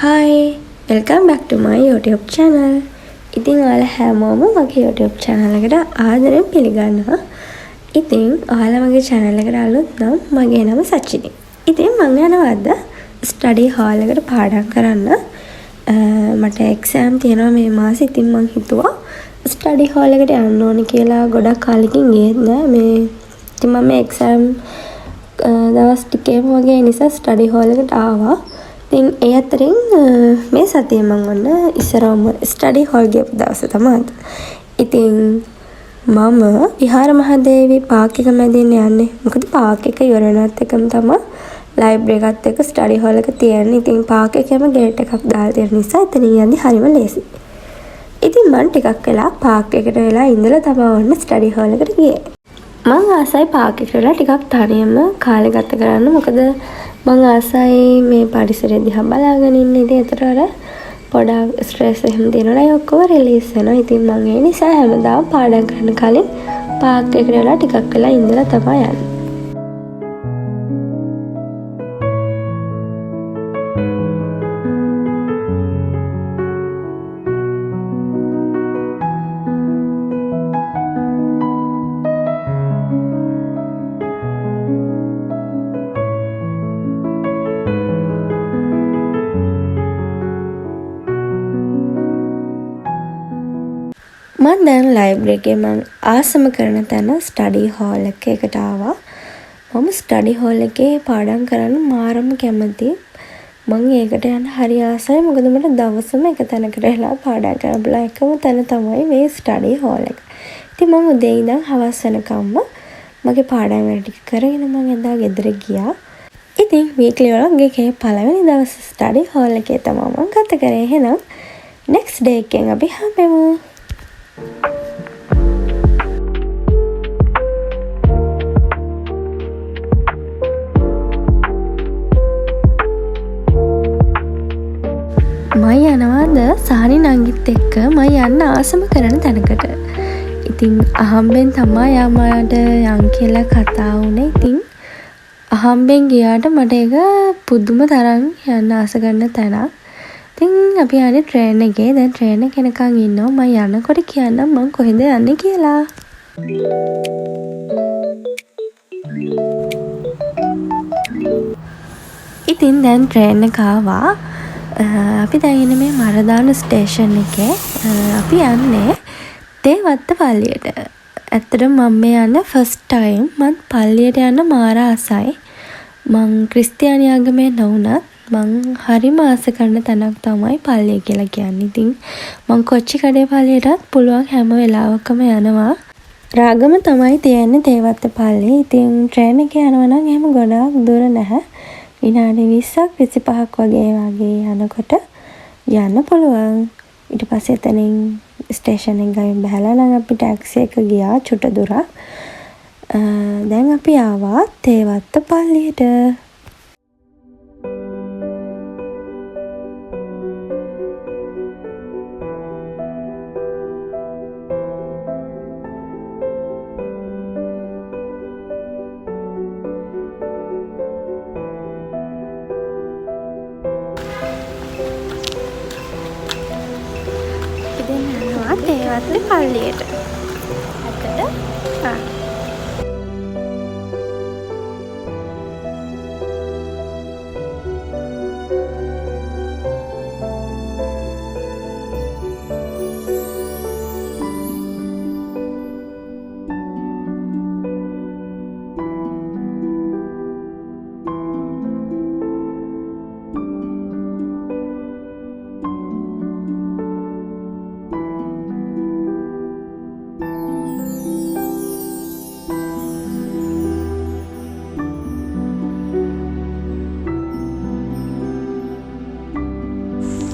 Hi, welcome back to my YouTube channel. ඉතින් ඔයාලා හැමෝම මගේ YouTube channel එකට ආදරෙන් පිළිගන්නවා. ඉතින් ඔයාලා මගේ channel එකට අලුත් නම් මගේ නම සචිනි. ඉතින් මම යනවා අද study hall එකට පාඩම් කරන්න. මට exam තියෙනවා මේ මාසේ. ඉතින් මම හිතුවා study hall එකට යන්න ඕනේ කියලා. ගොඩක් කාලෙකින් ගියෙත් නෑ මේ. ඉතින් මම exam දවස් ටිකේම වගේ නිසා study hall එකට ආවා. ඉතින් ඒ අතරින් මේ සතියේ මම ඔන්න ඉස්සරවම ස්ටඩි හෝල් ගියපු දවස තමයි. ඉතින් මම විහාර මහදේවි පාක් එක මැදින් යන්නේ. මොකද පාක් එක ඉවර වෙනත් එකම තමයි ලයිබ්‍රරි එකත් එක්ක ස්ටඩි හෝල් එක තියෙන්නේ. ඉතින් පාක් එකේම ගේට් එකක් දාලා තියෙන නිසා එතනින් යන්නේ හරිම ලේසි. ඉතින් මම ටිකක් වෙලා පාක් එකට වෙලා ඉඳලා තමයි ඔන්න ස්ටඩි හෝල් එකට ගියේ. මම ආසයි පාක් එකට වෙලා ටිකක් තනියම කාලය ගත කරන්න. මොකද මං ආසයි මේ පරිසරය දිහා බලාගෙන ඉන්න. ඉතින් ඒතර අර පොඩක් ස්ට්‍රෙස් එහෙම තියෙනවා. ඒ ඔක්කොම රිලීස් වෙනවා. ඉතින් මං ඒ නිසා හැමදාම පාඩම් කරන කලින් පාක් එකට වෙලා ටිකක් වෙලා ඉඳලා තමයි යන්නේ. මම දැන් ලයිබ්‍රරි එකේ මම ආසම කරන තැන ස්ටඩි හෝල් එකකට ආවා. මම ස්ටඩි හෝල් එකේ පාඩම් කරන්න මාරම කැමතියි. මම ඒකට යන්න හරි ආසයි. මොකද මට දවසම එක තැනකට වෙලා පාඩම් කරන්න බලා එකම තැන තමයි මේ ස්ටඩි හෝල් එක. ඉතින් මම උදේ ඉඳන් හවස වෙනකම්ම මගේ පාඩම් වැඩ ටික කරගෙන මම එදා ගෙදර ගියා. ඉතින් වීක්ලි වලක් එකේ පළවෙනි දවස් ස්ටඩි හෝල් එකේ තමයි මම ගත කරේ. එහෙනම් next day එකෙන් අපි හම්බෙමු. මම යනවාද සානි නංගිත් එක්ක මම යන්න ආසම කරන තැනකට. ඉතින් අහම්බෙන් තමයි යාමට යන් කියලා කතා වුණේ. ඉතින් අහම්බෙන් ගියාට මට ඒක පුදුම තරම් යන්න ආස කරන තැනක්. ඉතින් අපි යන්නේ ට්‍රේන් එකේ. දැන් ට්‍රේන් එක එනකන් ඉන්නවා. මම යනකොට කියන්නම් මම කොහෙද යන්නේ කියලා. ඉතින් දැන් ට්‍රේන් එක ආවා. අපි දැන් ඉන්නේ මේ මරදාන ස්ටේෂන් එකේ. අපි යන්නේ තේවත්ත පල්ලියට. ඇත්තටම මම මේ යන්නේ ෆස්ට් ටයිම්. මම පල්ලියට යන්න මාර ආසයි. මං ක්‍රිස්තියානි ආගමේ නොවුනත් මං හරිම ආස කරන තැනක් තමයි පල්ලිය කියලා කියන්නේ. ඉතින් මං කොච්චිකඩේ පල්ලියටත් පුළුවන් හැම වෙලාවකම යනවා. රාගම තමයි තියෙන්නේ තේවත්ත පල්ලිය. ඉතින් ට්‍රේන් එකේ යනවා නම් එහෙම ගොඩාක් දුර නැහැ. විනාඩි 20ක් 25ක් වගේ යනකොට යන්න පුළුවන්. ඊට පස්සේ එතනින් ස්ටේෂන් එක ගිහින් බහලා නම් අපි ටැක්සි එක ගියා චුට දුරක්. දැන් අපි ආවා තේවත්ත පල්ලියට. තේවත්ත පල්ලියට. අතට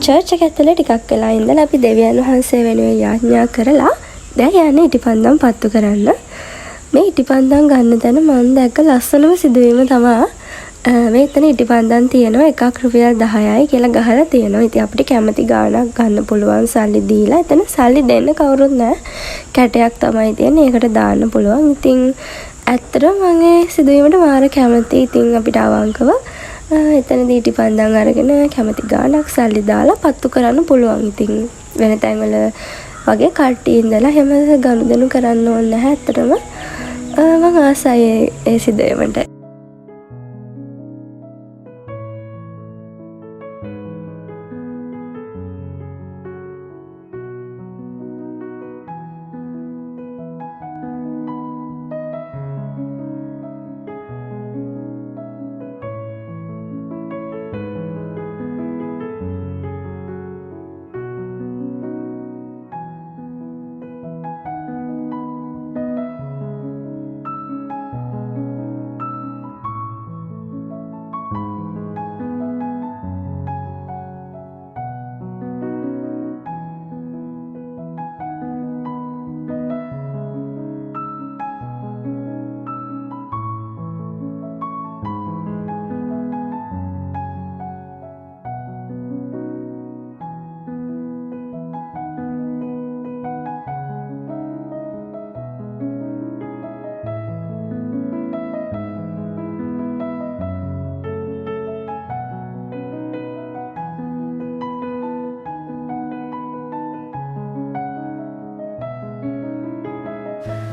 චර්ච් එක ඇතුලේ ටිකක් වෙලා ඉඳලා අපි දෙවියන් වහන්සේ වෙනුවෙන් යාඥා කරලා දැන් යන්නේ ඉටිපන්දම් පත්තු කරන්න. මේ ඉටිපන්දම් ගන්න තැන මම දැක්ක ලස්සනම සිදුවීම තමයි මේ එතන ඉටිපන්දම් තියෙනවා එකක් රුපියල් 10යි කියලා ගහලා තියෙනවා. ඉතින් අපිට කැමති ගාණක් ගන්න පුළුවන් සල්ලි දීලා. එතන සල්ලි දෙන්න කවුරුත් නැහැ. කැටයක් තමයි තියෙන්නේ. ඒකට දාන්න පුළුවන්. ඉතින් ඇත්තටම මම ඒ සිදුවීමට මාර කැමතියි. ඉතින් අපිට අවංකව එතනදී ඉටිපන්දම් අරගෙන කැමති ගාණක් සල්ලි දාලා පත්තු කරන්න පුළුවන්. ඉතින් වෙන තැන්වල වගේ කට්ටිය ඉඳලා හැම ගනුදෙනු කරන්න ඕනේ නැහැ. ඇත්තටම මම ආසයි ඒ සිදුවීමට.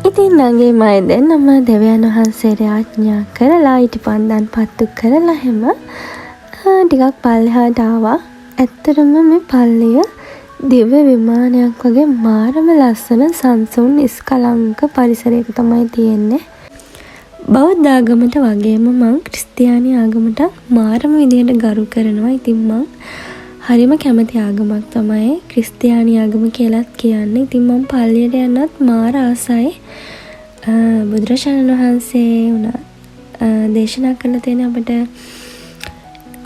ඉතින් නංගි මයි දෙන්නම දෙවියන් වහන්සේට ආඥා කරලා ඉටිපන්දම් පත්තු කරලා හැම ටිකක් පල්ලෙහාට ආවා. ඇත්තටම මේ පල්ලිය දිව්‍ය විමානයක් වගේ මාරම ලස්සන සංසුන් නිස්කලංක පරිසරයක තමයි තියෙන්නේ. බෞද්ධ ආගමට වගේම මං ක්‍රිස්තියානි ආගමට මාරම විදියට ගරු කරනවා. ඉතින් මං හරිම කැමති ආගමක් තමයි ක්‍රිස්තියානි ආගම කියලාත් කියන්නේ. ඉතින් මම පල්ලියට යන්නත් මාර ආසයි. බුදුරජාණන් වහන්සේ දේශනා කරලා තියෙන අපිට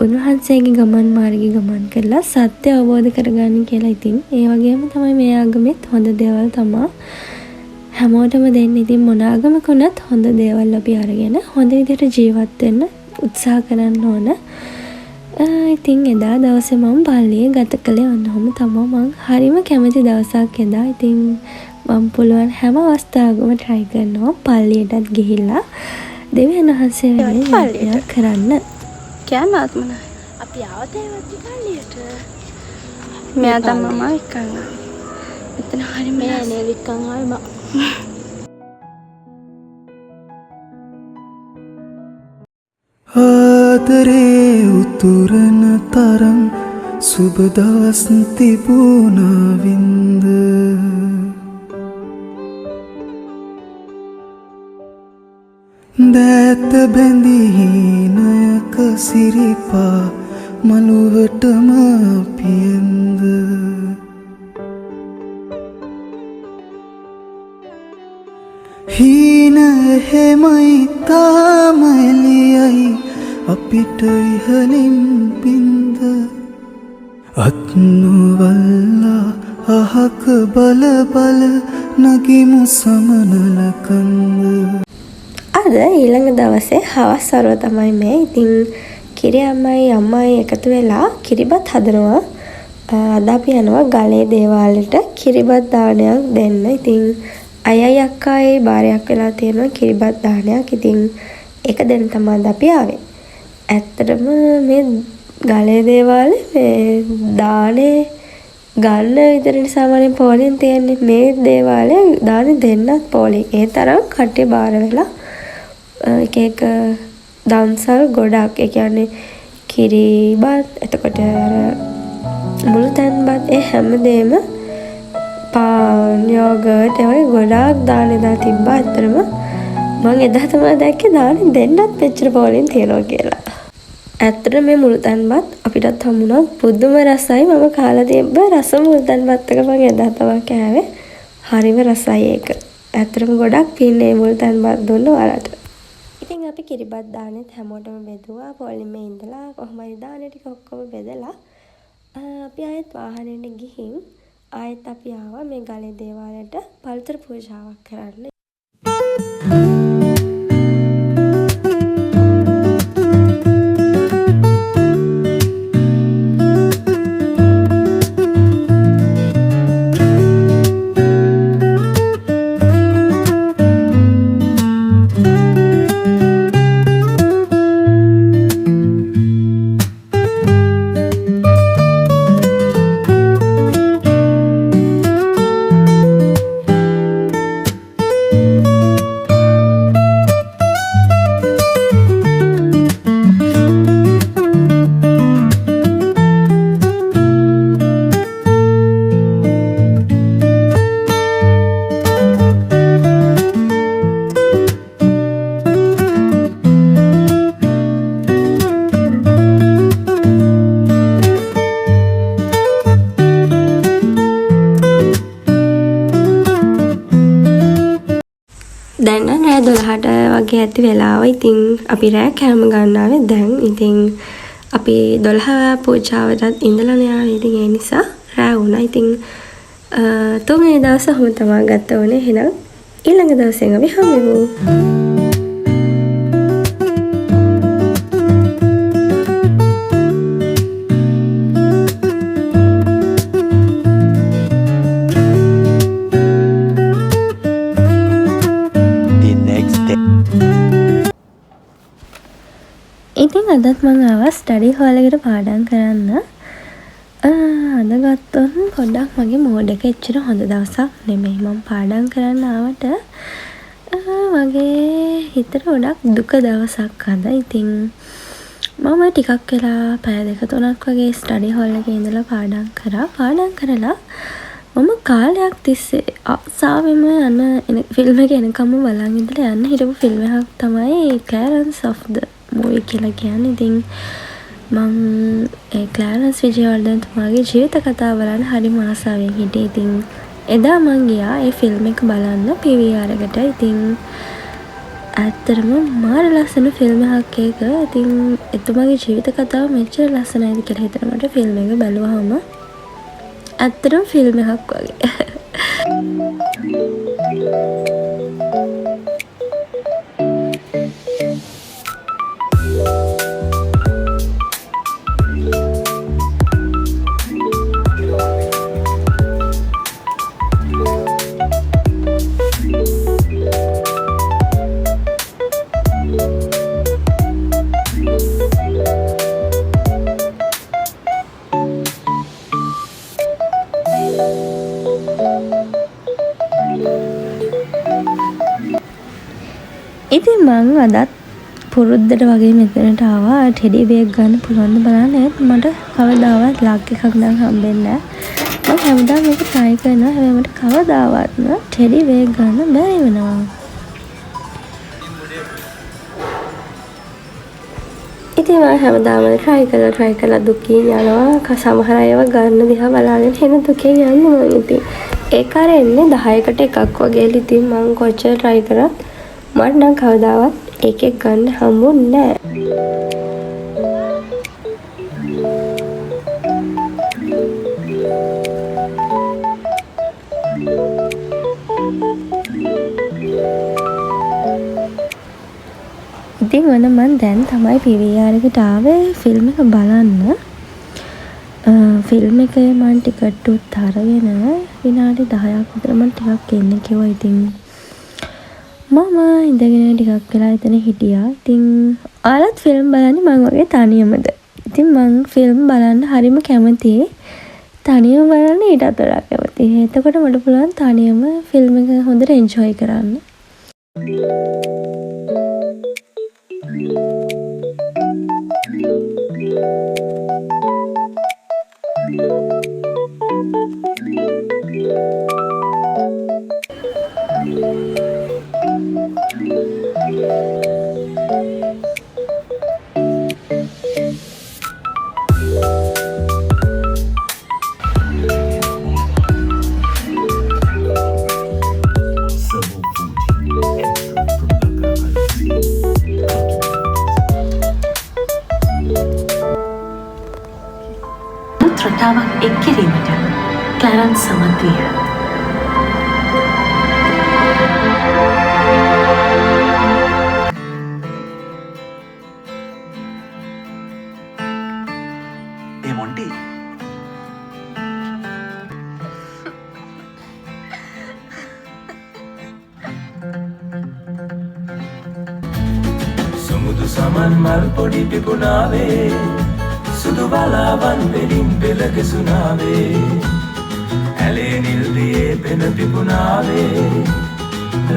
උන්වහන්සේගේ ගමන් මාර්ගයේ ගමන් කරලා සත්‍ය අවබෝධ කරගන්න කියලා. ඉතින් ඒ වගේම තමයි මේ ආගමෙත් හොඳ දේවල් තමයි හැමෝටම දෙන්නේ. ඉතින් මොන ආගමක වුණත් හොඳ දේවල් අපි අරගෙන හොඳ විදිහට ජීවත් වෙන්න උත්සාහ කරන්න ඕන. ඉතින් එදා දවසේ මම පල්ලියේ ගත කළේ ඔන්නෝම තමයි. මම හරිම කැමති දවසක් එදා. ඉතින් මම පුළුවන් හැම අවස්ථාවකම try කරනවා පල්ලියටත් ගිහිල්ලා දෙවියන් වහන්සේ වෙනුවෙන් කරන්න. කියන්නත් මොන අපි ආවතේවත් පල්ලියට. මෙයා තමයි මම එක්කන් ආවේ. එතන හරිම නෑ එක්කන් ආවේ මම. ආදරේ උතුරන තරම් සුබ දවස් තිබුණා වින්ද දැත බැඳී නයක සිරිපා මළුවටම පියන්ද හීන එහෙමයි තාමලියයි අපිට ඉහලින් පින්ද අත් නොවල්ලා අහක බල බල නගිමු සමනලකන්ද. අද ඊළඟ දවසේ හවස් වරුව තමයි මේ. ඉතින් කිරි අම්මයි එකතු වෙලා කිරිබත් හදනවා. අද අපි යනවා ගලේ දේවාලෙට කිරිබත් දානයක් දෙන්න. ඉතින් අයයි අක්කායි බාරයක් වෙලා තියෙනවා කිරිබත් දානයක්. ඉතින් ඒක දෙන්න තමයි අද අපි ආවේ. ඇත්තටම මේ ගලේ දේවාලේ මේ දානේ ගන්න විතරනේ සාමාන්‍යයෙන් පොලින් තියන්නේ. මේ දේවාලේ දානේ දෙන්නත් පොලින්. ඒ තරම් කට්ටිය බාර වෙලා එක එක දන්සල් ගොඩක්. ඒ කියන්නේ කිරිබත්, එතකොට මුළුතැන්බත්, ඒ හැමදේම පාන් යෝගට් ඒ වගේ ගොඩාක් දාන එදා තිබ්බා. ඇත්තටම මම එදා තමයි දැක්කේ දානේ දෙන්නත් මෙච්චර පොලින් තියනවා කියලා. ඇත්තට මේ මුළුතැන්බත් අපිටත් හම්බුණා. පුදුම රසයි. මම කාලා තිබ්බ රස මුළුතැන්බත් එක මම එදා තමයි කෑවේ. හරිම රසයි ඒක. ඇත්තටම ගොඩක් පින් මේ මුළුතැන්බත් දුන්න ඔයාලට. ඉතින් අපි කිරිබත් දානෙත් හැමෝටම බෙදුවා. පොලිමේ ඉඳලා කොහොමයි දානේ ටික ඔක්කොම බෙදලා අපි ආයෙත් වාහනේට ගිහින් ආයෙත් අපි ආවා මේ ගලේ දේවාලයට පළතුරු පූජාවක් කරන්න. දැන් නම් රෑ 12ට වගේ ඇති වෙලාව. ඉතින් අපි රෑ කෑම ගන්නාවේ දැන්. ඉතින් අපි 12 පූජාවටත් ඉඳලානේ ආවේ. ඉතින් ඒ නිසා රෑ වුණා. ඉතින් තුන්වෙනි දවස ඔහොම තමයි ගත වුණේ. එහෙනම් ඊළඟ දවසෙන් අපි හම්බෙමු. ඉතින් අදත් මම ආවා ස්ටඩි හෝල් එකට පාඩම් කරන්න. අද ගත්තොත් පොඩ්ඩක් මගේ මූඩ් එක එච්චර හොඳ දවසක් නෙමෙයි. මම පාඩම් කරන්න ආවට මගේ හිතට ගොඩක් දුක දවසක් අද. ඉතින් මම ටිකක් වෙලා පැය 2-3ක් වගේ ස්ටඩි හෝල් එකේ ඉඳලා පාඩම් කරා. පාඩම් කරලා මම කාලයක් තිස්සේ ආසාවෙම යන ෆිල්ම් එක එනකම්ම බලන් ඉඳලා යන්න හිටපු ෆිල්ම් එකක් තමයි Clarence of the Movie කියලා කියන්නේ. ඉතින් මම ඒ ක්ලැරන්ස් විජේවර්ධනතුමාගේ ජීවිත කතාව බලන්න හරිම ආසාවෙන් හිටියේ. ඉතින් එදා මං ගියා ඒ ෆිල්ම් එක බලන්න PVR එකට. ඉතින් ඇත්තටම මාර ලස්සන ෆිල්ම් එකක් ඒක. ඉතින් එතුමාගේ ජීවිත කතාව මෙච්චර ලස්සනයිද කියලා හිතනකොට ෆිල්ම් එක බැලුවාම ඇත්තටම ෆිල්ම් එකක් වගේ. ඉතින් මං අදත් පුරුද්දට වගේ මෙතනට ආවා ටෙඩි බේග් ගන්න පුළුවන් ද බලන්න. ඒත් මට කවදාවත් ලක් එකක් නම් හම්බෙන්නේ නැහැ. මම හැමදාම මේක try කරනවා. හැබැයි මට කවදාවත්ම ටෙඩි බේග් ගන්න බැරි වෙනවා. ඉතින් මම හැමදාම try කරලා දුකින් යනවා. සමහර අයව ගන්න දිහා බලාගෙන එන දුකෙන් යන්නේ මම. ඉතින් ඒක අර එන්නේ 10කට එකක් වගේ. ඉතින් මම කොච්චර try කරත් මට නම් කවදාවත් එකෙක් ගන්න හම්බුන්නේ නැහැ. ඉතින් ඔන්න මම දැන් තමයි PVR එකට ආවේ ෆිල්ම් එක බලන්න. ෆිල්ම් එකේ මම ටිකට් උත් අරගෙන විනාඩි 10ක් විතර මම ටිකක් එන්න කිව්වා. ඉතින් මම ඉඳගෙන ටිකක් වෙලා එතන හිටියා. ඉතින් ආලත් ෆිල්ම් බලන්නේ මං වගේ තනියමද. ඉතින් මං ෆිල්ම් බලන්න හරිම කැමතියි. තනියම බලන්න ඊටත් වඩා කැමතියි. එතකොට මට පුළුවන් තනියම ෆිල්ම් එක හොඳට එන්ජොයි කරන්න. තවත් රටාවක් එක් කිරීමට ක්ලැරන්ස් සමත් විය. ඒ මොන්ටි සුමුදු සමන් මල් පොඩි පිපුණාවේ සුදු බලාවන් වෙලින් පෙළගසුනාවේ ඇලේ නිල්දියේ පෙන පිපුණාවේ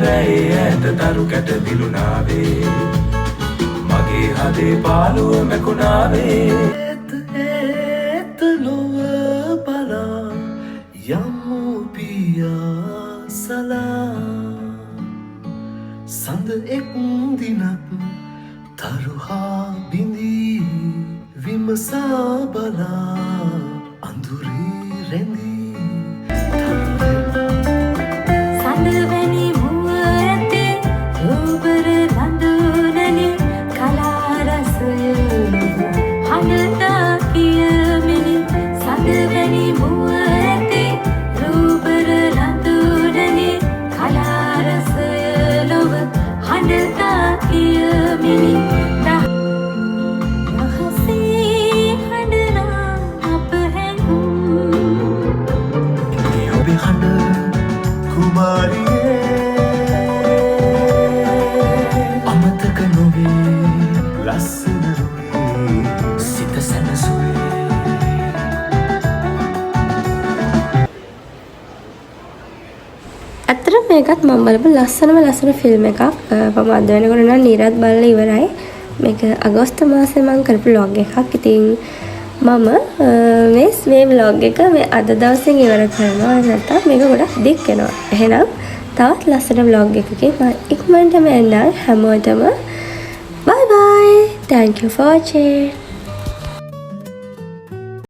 රැයි ඇත තරු කැට විලුණාවේ මගේ හදේ පාළුව මැකුණාවේ ඒත නොව බලා යමු පියාසලා සඳ එක් දිනක් තරුහා බිඳී විමසා බලා අඳුරේ රැඳී සඳවැනි මුව ඇතේ රූබර ලඳුනනි කලාරසය හඬතා කියමිනි සඳවැනි මුව ඇතේ රූබර ලඳුනනි කලාරසය ලොව හඬතා කියමිනි අමතක නොවේ ලස්සන රුවේ සිත සැනසුවේ ඇත්තට මේකත් මම බලපු ලස්සන ෆිල්ම් එකක්. මම අද වෙනකොට නම් නිරත් බලලා ඉවරයි. මේක අගෝස්තු මාසේ මම කරපු vlog එකක්. ඉතින් මම මේ vlog එක මේ අද දවසෙන් ඉවර කරනවා. නැත්නම් මේක ගොඩක් දික් වෙනවා. එහෙනම් තවත් ලස්සන vlog එකකින් මම ඉක්මනටම එන්නම්. හැමෝටම bye bye. Thank you for watching.